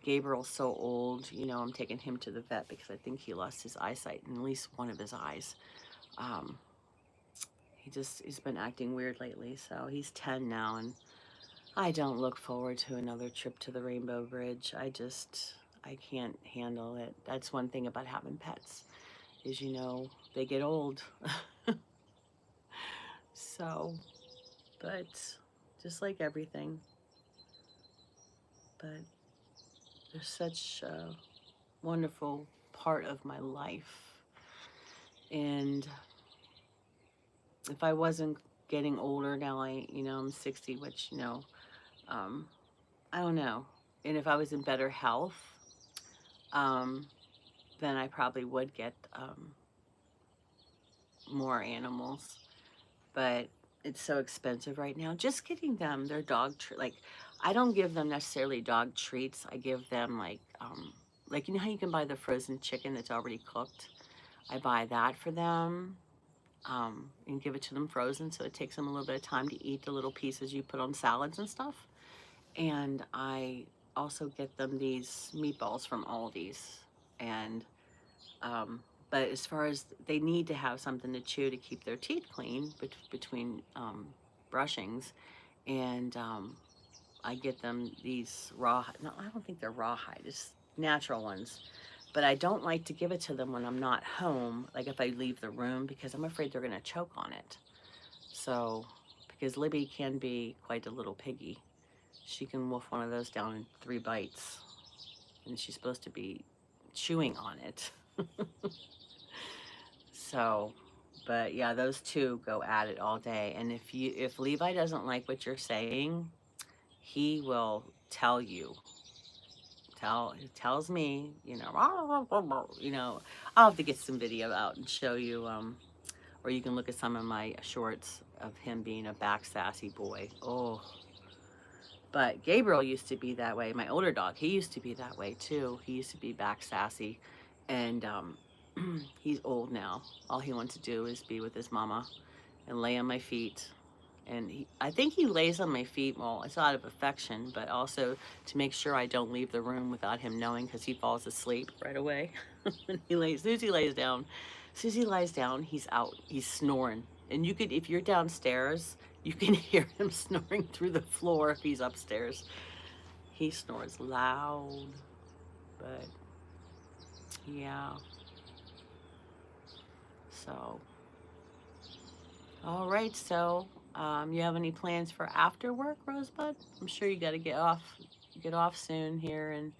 Gabriel's so old, I'm taking him to the vet because I think he lost his eyesight in at least one of his eyes. Um, he's been acting weird lately. So he's 10 now, and I don't look forward to another trip to the Rainbow Bridge. I can't handle it. That's one thing about having pets is, they get old. So, but just like everything, but they're such a wonderful part of my life. And if I wasn't getting older now, I'm 60, which, I don't know. And if I was in better health, um, then I probably would get more animals. But it's so expensive right now. Just getting them their like I don't give them necessarily dog treats. I give them like how you can buy the frozen chicken that's already cooked. I buy that for them and give it to them frozen, so it takes them a little bit of time to eat the little pieces you put on salads and stuff. And I also get them these meatballs from Aldi's. And but as far as they need to have something to chew to keep their teeth clean between brushings, and I get them these raw. No, I don't think they're rawhide. It's natural ones. But I don't like to give it to them when I'm not home, like if I leave the room, because I'm afraid they're going to choke on it. So, because Libby can be quite a little piggy. She can wolf one of those down in 3 bites. And she's supposed to be chewing on it. So, but yeah, those two go at it all day. And if Levi doesn't like what you're saying, he will tell you. He tells me, I'll have to get some video out and show you, or you can look at some of my shorts of him being a back sassy boy. Oh, but Gabriel used to be that way. My older dog, he used to be that way too. He used to be back sassy, and he's old now. All he wants to do is be with his mama and lay on my feet. And I think he lays on my feet. Well, it's out of affection, but also to make sure I don't leave the room without him knowing, because he falls asleep right away. When Susie lays down. Susie lies down. He's out. He's snoring, and if you're downstairs, you can hear him snoring through the floor if he's upstairs. He snores loud, but yeah. So, all right. So, you have any plans for after work, Rosebud? I'm sure you got to get off soon here and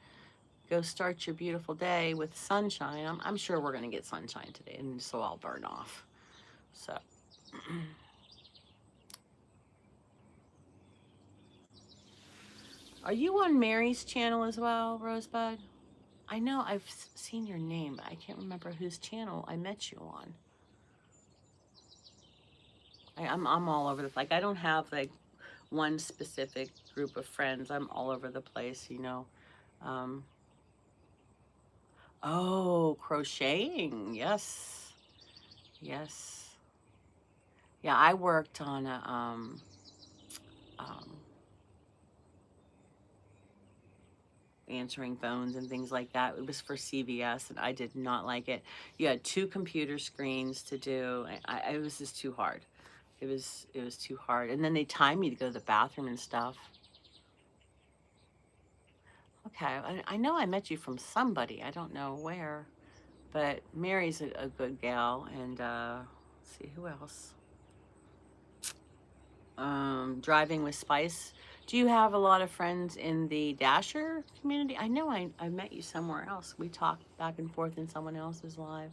go start your beautiful day with sunshine. I'm sure we're going to get sunshine today, and so I'll burn off. So, are you on Mary's channel as well, Rosebud? I know I've seen your name, but I can't remember whose channel I met you on. I'm all over the place. Like, I don't have like one specific group of friends. I'm all over the place, Um, oh, crocheting. Yes. Yes. Yeah, I worked on um, answering phones and things like that. It was for CVS, and I did not like it. You had 2 computer screens to do. It was just too hard. It was too hard. And then they timed me to go to the bathroom and stuff. Okay, I know I met you from somebody. I don't know where, but Mary's a good gal. And let's see who else. Driving with Spice. Do you have a lot of friends in the Dasher community? I know I met you somewhere else. We talked back and forth in someone else's live.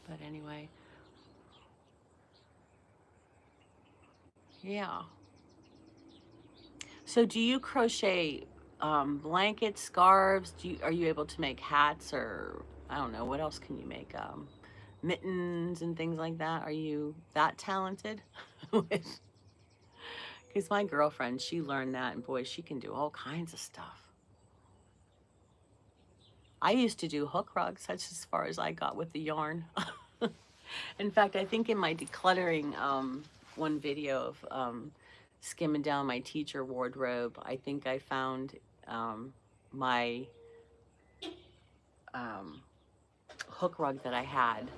But anyway, yeah. So do you crochet blankets, scarves? Are you able to make hats, or I don't know, what else can you make? Mittens and things like that. Are you that talented with? Because my girlfriend, she learned that, and boy, she can do all kinds of stuff. I used to do hook rugs. That's as far as I got with the yarn. In fact, I think in my decluttering one video of skimming down my teacher wardrobe, I think I found my hook rug that I had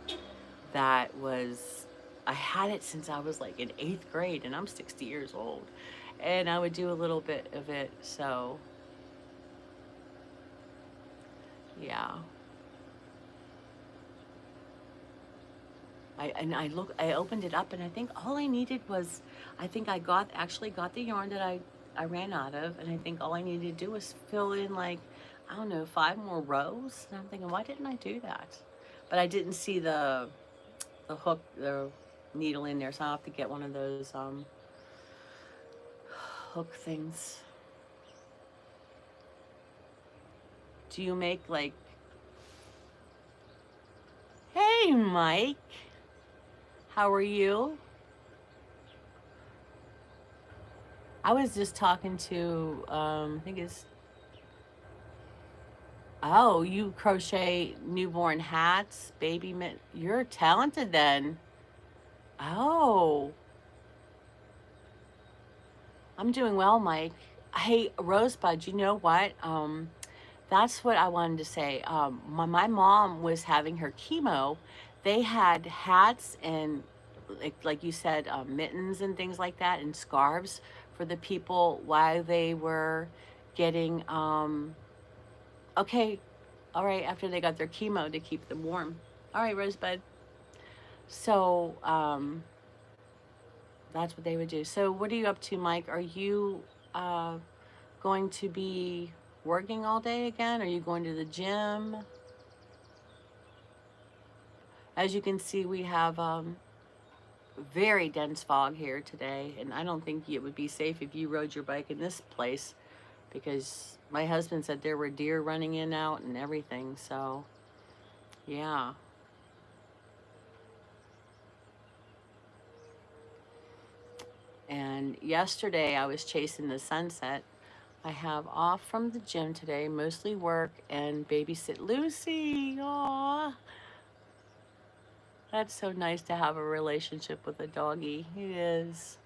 that was, I had it since I was like in 8th grade, and I'm 60 years old. And I would do a little bit of it, so yeah. I opened it up, and I think all I needed was, I think I actually got the yarn that I ran out of, and I think all I needed to do was fill in like, I don't know, 5 more rows. And I'm thinking, why didn't I do that? But I didn't see the hook, the needle in there, so I'll have to get one of those hook things. Do you make like, hey Mike, how are you? I was just talking to, I think it's, oh, you crochet newborn hats, baby mitt. You're talented then. Oh, I'm doing well, Mike. Hey, Rosebud, you know what? That's what I wanted to say. My mom was having her chemo. They had hats and, like you said, mittens and things like that, and scarves for the people while they were getting, okay, all right, after they got their chemo to keep them warm. All right, Rosebud. So, that's what they would do. So what are you up to, Mike? Are you going to be working all day again? Are you going to the gym? As you can see, we have very dense fog here today, and I don't think it would be safe if you rode your bike in this place, because my husband said there were deer running in, out, and everything. So, yeah. And yesterday I was chasing the sunset. I have off from the gym today, mostly work and babysit Lucy. Aww. That's so nice to have a relationship with a doggy. It is.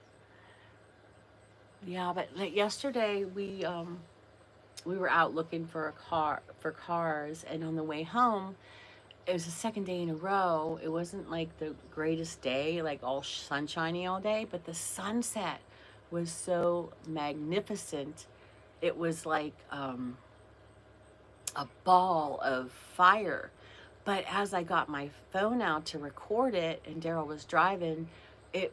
Yeah, but like yesterday we were out looking for cars, and on the way home, it was the second day in a row. It wasn't like the greatest day, like all sunshiny all day, but the sunset was so magnificent. It was like a ball of fire. But as I got my phone out to record it, and Daryl was driving, it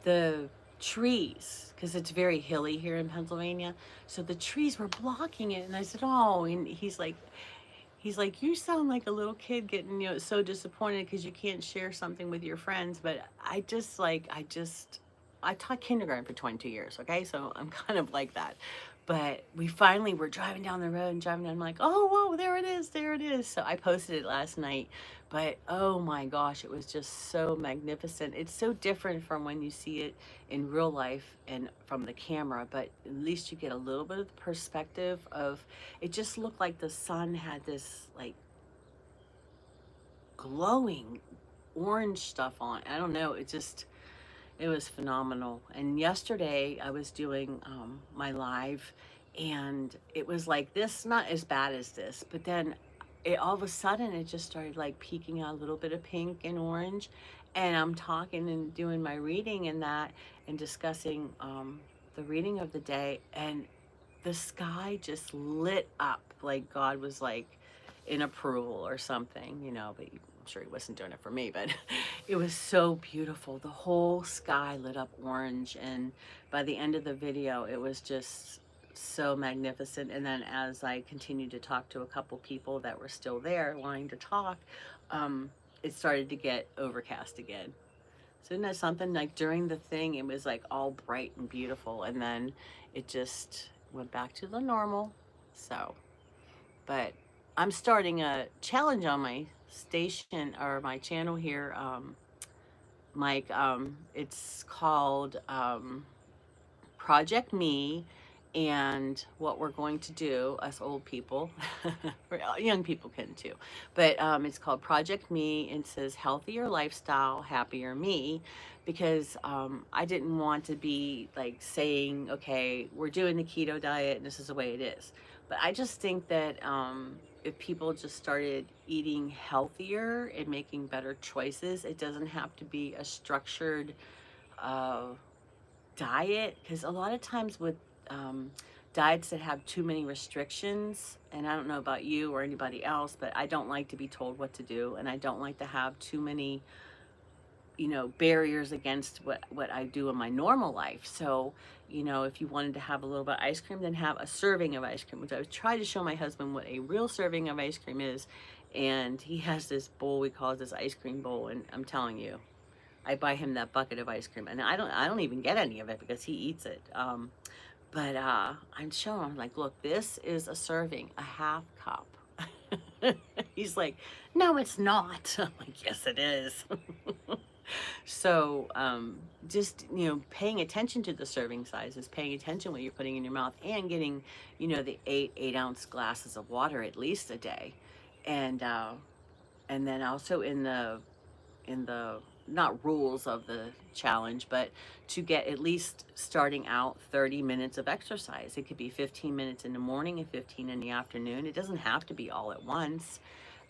the trees, because it's very hilly here in Pennsylvania, so the trees were blocking it, and I said, "Oh," and he's like, "You sound like a little kid getting, so disappointed because you can't share something with your friends." But I taught kindergarten for 22 years, okay? So I'm kind of like that. But we finally were driving down the road and driving down, I'm like, oh, whoa, there it is, there it is. So I posted it last night, but oh my gosh, it was just so magnificent. It's so different from when you see it in real life and from the camera, but at least you get a little bit of the perspective of, it just looked like the sun had this like glowing orange stuff on. I don't know, it was phenomenal. And yesterday I was doing my live, and it was like this, not as bad as this, but then all of a sudden it just started like peeking out a little bit of pink and orange. And I'm talking and doing my reading and that, and discussing the reading of the day, and the sky just lit up like God was like in approval or something, but I'm sure he wasn't doing it for me, but it was so beautiful. The whole sky lit up orange, and by the end of the video, it was just so magnificent. And then as I continued to talk to a couple people that were still there wanting to talk, it started to get overcast again. So isn't that something? Like during the thing, it was like all bright and beautiful, and then it just went back to the normal. So, but I'm starting a challenge on my station or my channel here, Mike. It's called Project Me, and what we're going to do, us old people, young people can too, but it's called Project Me. It says Healthier Lifestyle, Happier Me, because I didn't want to be like saying, okay, we're doing the keto diet and this is the way it is. But I just think that if people just started eating healthier and making better choices, it doesn't have to be a structured uh, diet, because a lot of times with um, diets that have too many restrictions, and I don't know about you or anybody else, but I don't like to be told what to do, and I don't like to have too many, barriers against what I do in my normal life. So, if you wanted to have a little bit of ice cream, then have a serving of ice cream, which I was trying to show my husband what a real serving of ice cream is. And he has this bowl, we call it this ice cream bowl, and I'm telling you, I buy him that bucket of ice cream, and I don't even get any of it because he eats it. But I'm showing him, like, look, this is a serving, a half cup. He's like, no, it's not. I'm like, yes, it is. So just paying attention to the serving sizes, paying attention what you're putting in your mouth, and getting the 8 ounce glasses of water at least a day, and then also in the not rules of the challenge, but to get at least starting out 30 minutes of exercise. It could be 15 minutes in the morning and 15 in the afternoon. It doesn't have to be all at once.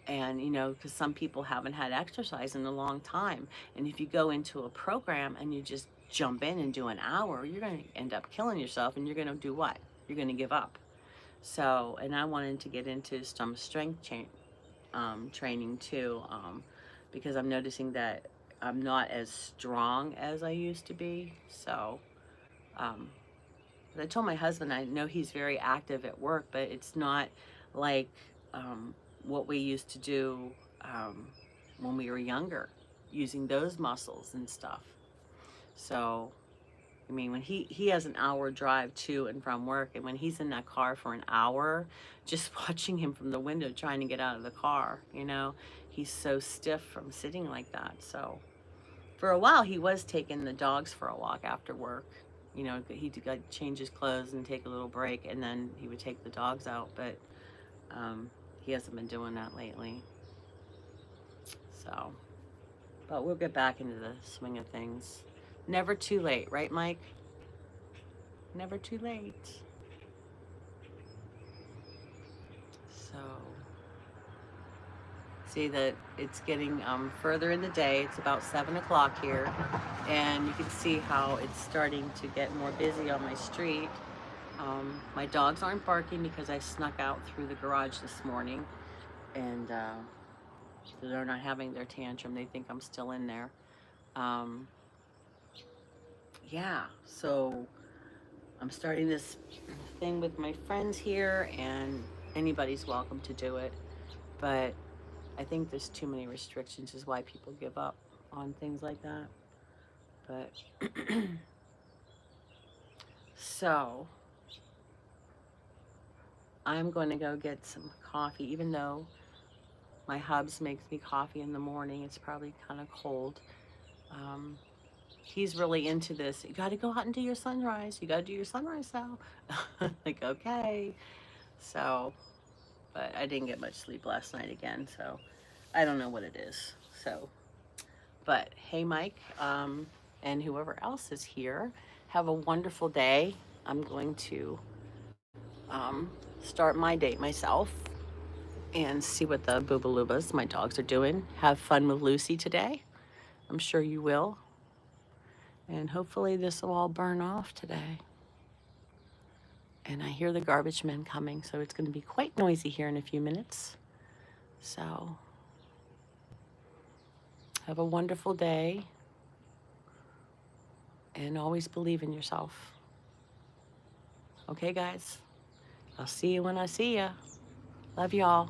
And because some people haven't had exercise in a long time, and if you go into a program and you just jump in and do an hour, you're going to end up killing yourself, and you're going to do what? You're going to give up. So, and I wanted to get into some strength training too, because I'm noticing that I'm not as strong as I used to be. So, um, but I told my husband, I know he's very active at work, but it's not like what we used to do when we were younger, using those muscles and stuff. So, I mean, when he has an hour drive to and from work, and when he's in that car for an hour, just watching him from the window trying to get out of the car, he's so stiff from sitting like that. So, for a while, he was taking the dogs for a walk after work. He'd like change his clothes and take a little break, and then he would take the dogs out. But he hasn't been doing that lately. So, but we'll get back into the swing of things. Never too late, right, Mike? Never too late. So, see that it's getting further in the day. It's about 7 o'clock here, and you can see how it's starting to get more busy on my street. My dogs aren't barking because I snuck out through the garage this morning, and so they're not having their tantrum. They think I'm still in there. Yeah, so I'm starting this thing with my friends here, and anybody's welcome to do it. But I think there's too many restrictions is why people give up on things like that. But so I'm going to go get some coffee, even though my hubs makes me coffee in the morning. It's probably kind of cold. He's really into this. You got to go out and do your sunrise. You got to do your sunrise now. Like, okay. So, but I didn't get much sleep last night again. So I don't know what it is. So, but hey, Mike, and whoever else is here, have a wonderful day. I'm going to start my date myself and see what the boobalubas, my dogs, are doing. Have fun with Lucy today. I'm sure you will. And hopefully this will all burn off today. And I hear the garbage men coming, so it's going to be quite noisy here in a few minutes. So have a wonderful day, and always believe in yourself. Okay, guys? I'll see you when I see you. Love y'all.